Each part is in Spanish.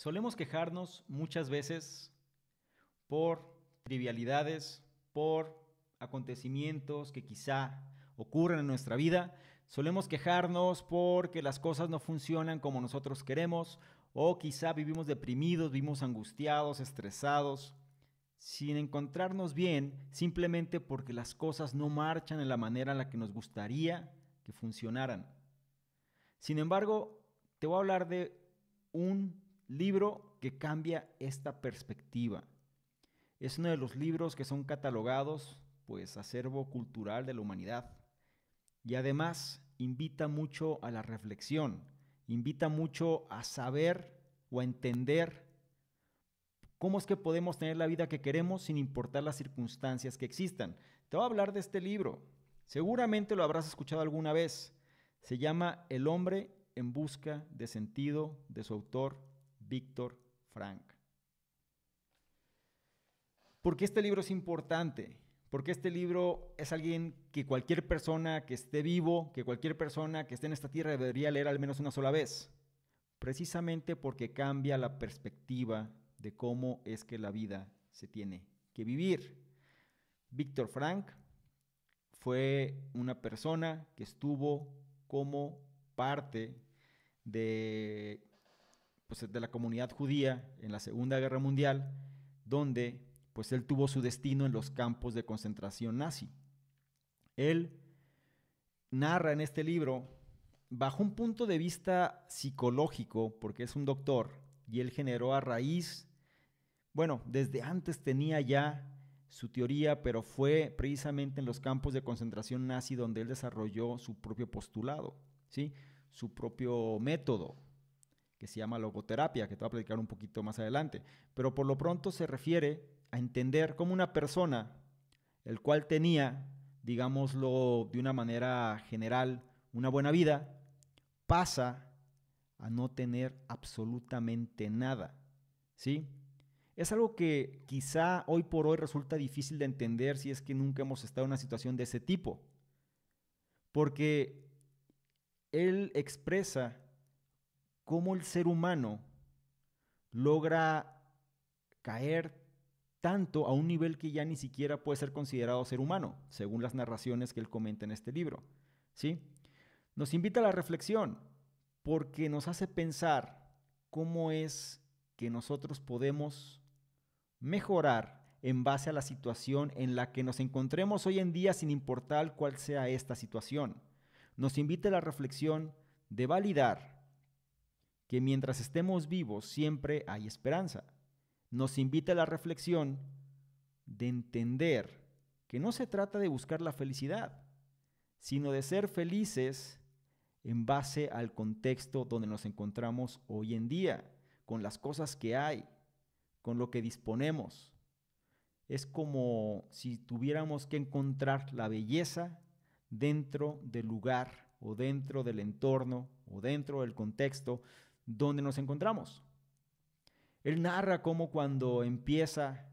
Solemos quejarnos muchas veces por trivialidades, por acontecimientos que quizá ocurren en nuestra vida. Solemos quejarnos porque las cosas no funcionan como nosotros queremos o quizá vivimos deprimidos, vivimos angustiados, estresados, sin encontrarnos bien, simplemente porque las cosas no marchan en la manera en la que nos gustaría que funcionaran. Sin embargo, te voy a hablar de un libro que cambia esta perspectiva. Es uno de los libros que son catalogados, pues, acervo cultural de la humanidad. Y además invita mucho a la reflexión, invita mucho a saber o a entender cómo es que podemos tener la vida que queremos sin importar las circunstancias que existan. Te voy a hablar de este libro. Seguramente lo habrás escuchado alguna vez. Se llama El hombre en busca de sentido, de su autor Víctor Frank. ¿Por qué este libro es importante? Porque este libro es alguien que cualquier persona que esté vivo, que cualquier persona que esté en esta tierra debería leer al menos una sola vez. Precisamente porque cambia la perspectiva de cómo es que la vida se tiene que vivir. Víctor Frank fue una persona que estuvo como parte de, pues, de la comunidad judía en la Segunda Guerra Mundial, donde pues él tuvo su destino en los campos de concentración nazi. Él narra en este libro, bajo un punto de vista psicológico, porque es un doctor, y él generó a raíz, bueno, desde antes tenía ya su teoría, pero fue precisamente en los campos de concentración nazi donde él desarrolló su propio postulado, ¿sí? Su propio método, que se llama logoterapia, que te voy a platicar un poquito más adelante. Pero por lo pronto se refiere a entender cómo una persona, el cual tenía, digámoslo de una manera general, una buena vida, pasa a no tener absolutamente nada, ¿sí? Es algo que quizá hoy por hoy resulta difícil de entender si es que nunca hemos estado en una situación de ese tipo, porque él expresa cómo el ser humano logra caer tanto a un nivel que ya ni siquiera puede ser considerado ser humano, según las narraciones que él comenta en este libro, ¿sí? Nos invita a la reflexión porque nos hace pensar cómo es que nosotros podemos mejorar en base a la situación en la que nos encontremos hoy en día sin importar cuál sea esta situación. Nos invita a la reflexión de validar que mientras estemos vivos siempre hay esperanza. Nos invita a la reflexión de entender que no se trata de buscar la felicidad, sino de ser felices en base al contexto donde nos encontramos hoy en día, con las cosas que hay, con lo que disponemos. Es como si tuviéramos que encontrar la belleza dentro del lugar o dentro del entorno o dentro del contexto donde nos encontramos. Él narra cómo cuando empieza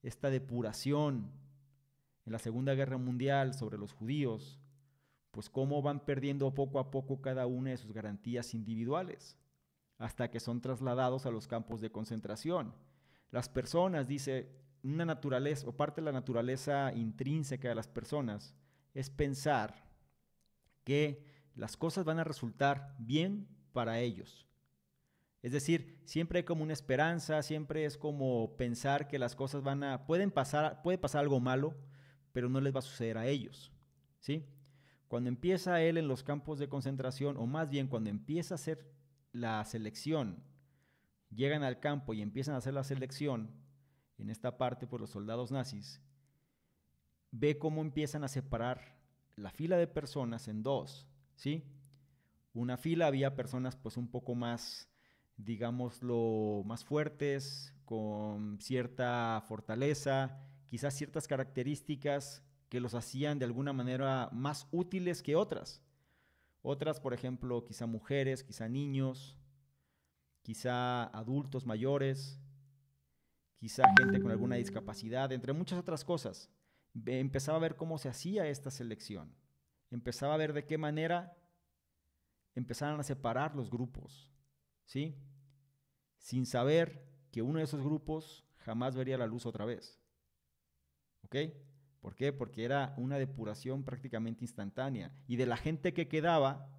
esta depuración en la Segunda Guerra Mundial sobre los judíos, pues cómo van perdiendo poco a poco cada una de sus garantías individuales, hasta que son trasladados a los campos de concentración. Las personas, dice, una naturaleza o parte de la naturaleza intrínseca de las personas es pensar que las cosas van a resultar bien para ellos. Es decir, siempre hay como una esperanza, siempre es como pensar que las cosas puede pasar algo malo, pero no les va a suceder a ellos, ¿sí? Cuando empieza él en los campos de concentración, o más bien cuando empieza a hacer la selección, llegan al campo y empiezan a hacer la selección, en esta parte por los soldados nazis, ve cómo empiezan a separar la fila de personas en dos, ¿sí? Una fila había personas pues un poco más, digámoslo, más fuertes, con cierta fortaleza, quizás ciertas características que los hacían de alguna manera más útiles que otras. Otras, por ejemplo, quizá mujeres, quizá niños, quizá adultos mayores, quizá gente con alguna discapacidad, entre muchas otras cosas. Empezaba a ver cómo se hacía esta selección. Empezaba a ver de qué manera empezaron a separar los grupos, ¿sí? sin saber que uno de esos grupos jamás vería la luz otra vez. ¿Ok? ¿Por qué? Porque era una depuración prácticamente instantánea. Y de la gente que quedaba,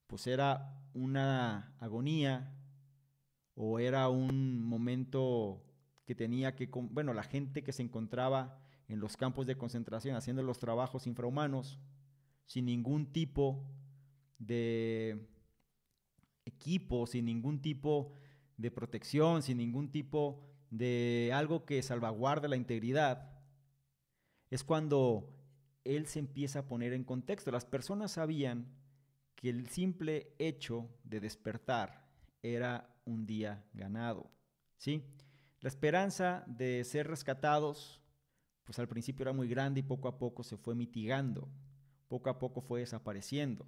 pues era una agonía o era un momento que tenía que, bueno, la gente que se encontraba en los campos de concentración haciendo los trabajos infrahumanos, sin ningún tipo de equipo, sin ningún tipo de protección, sin ningún tipo de algo que salvaguarde la integridad, es cuando él se empieza a poner en contexto. Las personas sabían que el simple hecho de despertar era un día ganado, ¿sí? La esperanza de ser rescatados, pues al principio era muy grande y poco a poco se fue mitigando, poco a poco fue desapareciendo.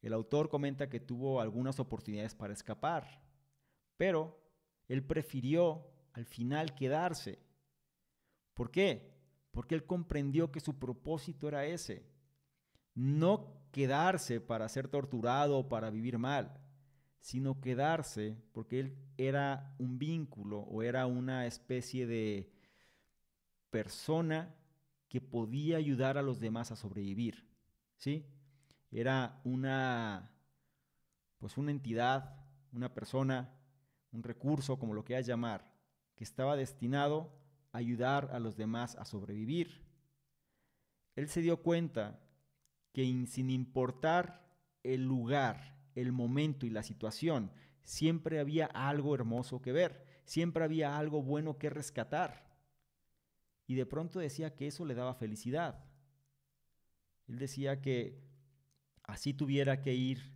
El autor comenta que tuvo algunas oportunidades para escapar, pero él prefirió al final quedarse. ¿Por qué? Porque él comprendió que su propósito era ese, no quedarse para ser torturado o para vivir mal, sino quedarse porque él era un vínculo o era una especie de persona que podía ayudar a los demás a sobrevivir, ¿sí? Era pues una entidad, una persona, un recurso, como lo quieras llamar, que estaba destinado a ayudar a los demás a sobrevivir. Él se dio cuenta que sin importar el lugar, el momento y la situación, siempre había algo hermoso que ver, siempre había algo bueno que rescatar. Y de pronto decía que eso le daba felicidad. Él decía que así tuviera que ir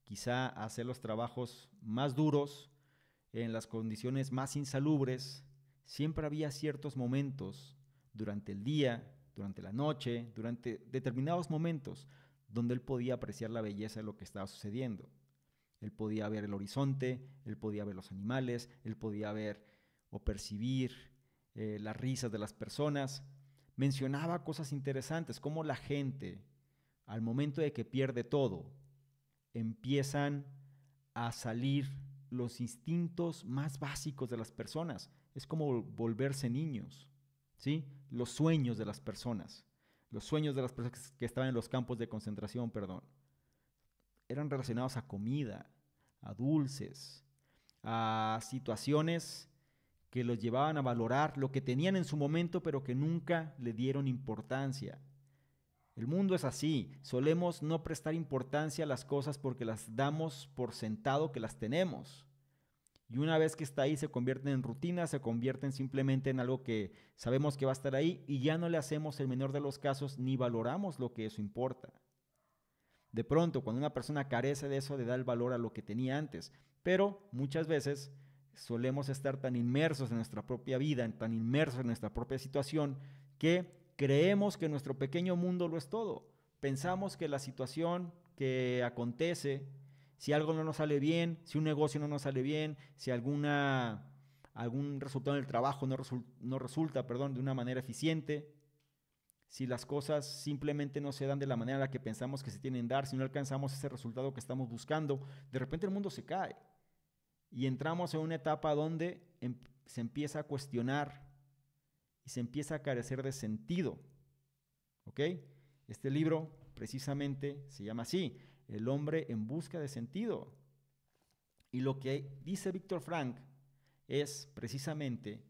quizá a hacer los trabajos más duros, en las condiciones más insalubres, siempre había ciertos momentos durante el día, durante la noche, durante determinados momentos, donde él podía apreciar la belleza de lo que estaba sucediendo. Él podía ver el horizonte, él podía ver los animales, él podía ver o percibir las risas de las personas. Mencionaba cosas interesantes, como la gente, al momento de que pierde todo, empiezan a salir los instintos más básicos de las personas. Es como volverse niños, ¿sí? Los sueños de las personas que estaban en los campos de concentración, perdón, eran relacionados a comida, a dulces, a situaciones que los llevaban a valorar lo que tenían en su momento, pero que nunca le dieron importancia. El mundo es así, solemos no prestar importancia a las cosas porque las damos por sentado que las tenemos. Y una vez que está ahí se convierten en rutina, se convierten simplemente en algo que sabemos que va a estar ahí y ya no le hacemos el menor de los casos ni valoramos lo que eso importa. De pronto, cuando una persona carece de eso, le da el valor a lo que tenía antes. Pero muchas veces solemos estar tan inmersos en nuestra propia vida, tan inmersos en nuestra propia situación, que creemos que nuestro pequeño mundo lo es todo. Pensamos que la situación que acontece, si algo no nos sale bien, si un negocio no nos sale bien, si algún resultado en el trabajo no resulta de una manera eficiente, si las cosas simplemente no se dan de la manera en la que pensamos que se tienen que dar, si no alcanzamos ese resultado que estamos buscando, de repente el mundo se cae y entramos en una etapa donde se empieza a cuestionar y se empieza a carecer de sentido. ¿Ok? Este libro precisamente se llama así, El hombre en busca de sentido. Y lo que dice Víctor Frank es precisamente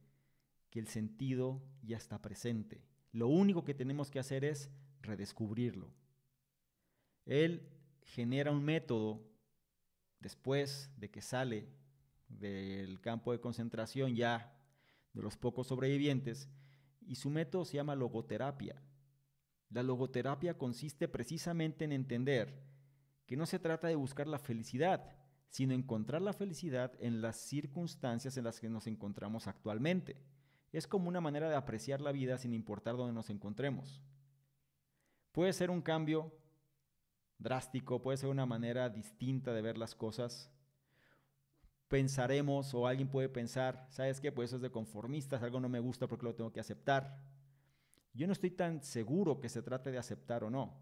que el sentido ya está presente. Lo único que tenemos que hacer es redescubrirlo. Él genera un método después de que sale del campo de concentración ya de los pocos sobrevivientes y su método se llama logoterapia. La logoterapia consiste precisamente en entender que no se trata de buscar la felicidad, sino encontrar la felicidad en las circunstancias en las que nos encontramos actualmente. Es como una manera de apreciar la vida sin importar dónde nos encontremos. Puede ser un cambio drástico, puede ser una manera distinta de ver las cosas. Pensaremos o alguien puede pensar, ¿sabes qué? Pues eso es de conformistas, algo no me gusta porque lo tengo que aceptar. Yo no estoy tan seguro que se trate de aceptar o no.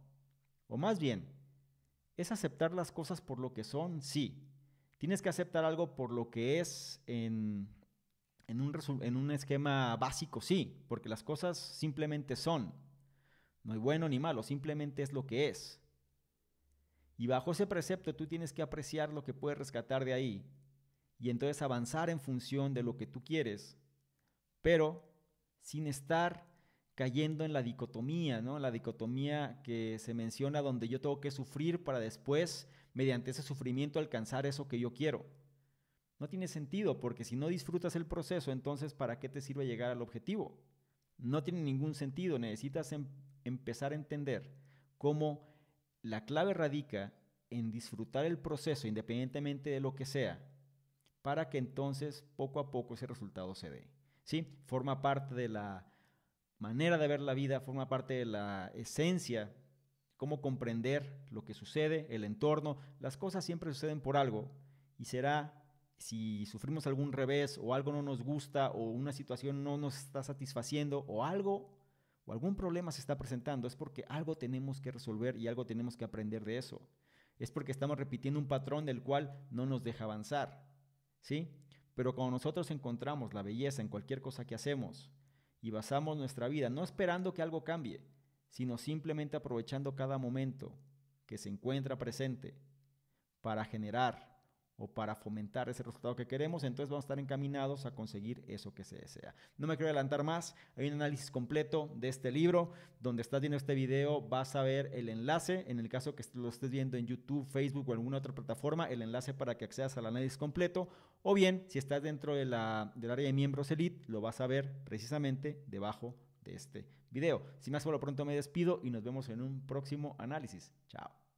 O más bien, ¿es aceptar las cosas por lo que son? Sí. Tienes que aceptar algo por lo que es en un esquema básico, sí, porque las cosas simplemente son. No hay bueno ni malo, simplemente es lo que es. Y bajo ese precepto tú tienes que apreciar lo que puedes rescatar de ahí y entonces avanzar en función de lo que tú quieres, pero sin estar cayendo en la dicotomía, ¿no? La dicotomía que se menciona donde yo tengo que sufrir para después, mediante ese sufrimiento, alcanzar eso que yo quiero. No tiene sentido, porque si no disfrutas el proceso, entonces ¿para qué te sirve llegar al objetivo? No tiene ningún sentido. Necesitas empezar a entender cómo la clave radica en disfrutar el proceso independientemente de lo que sea, para que entonces poco a poco ese resultado se dé. ¿Sí? Forma parte de la manera de ver la vida, forma parte de la esencia, cómo comprender lo que sucede, el entorno. Las cosas siempre suceden por algo y será, si sufrimos algún revés o algo no nos gusta o una situación no nos está satisfaciendo o algo o algún problema se está presentando, es porque algo tenemos que resolver y algo tenemos que aprender de eso. Es porque estamos repitiendo un patrón del cual no nos deja avanzar, ¿sí? Pero cuando nosotros encontramos la belleza en cualquier cosa que hacemos y basamos nuestra vida no esperando que algo cambie, sino simplemente aprovechando cada momento que se encuentra presente para generar o para fomentar ese resultado que queremos, entonces vamos a estar encaminados a conseguir eso que se desea. No me quiero adelantar más, hay un análisis completo de este libro, donde estás viendo este video vas a ver el enlace, en el caso que lo estés viendo en YouTube, Facebook o alguna otra plataforma, el enlace para que accedas al análisis completo, o bien, si estás dentro del área de miembros Elite, lo vas a ver precisamente debajo de este video. Sin más, por lo pronto me despido y nos vemos en un próximo análisis. Chao.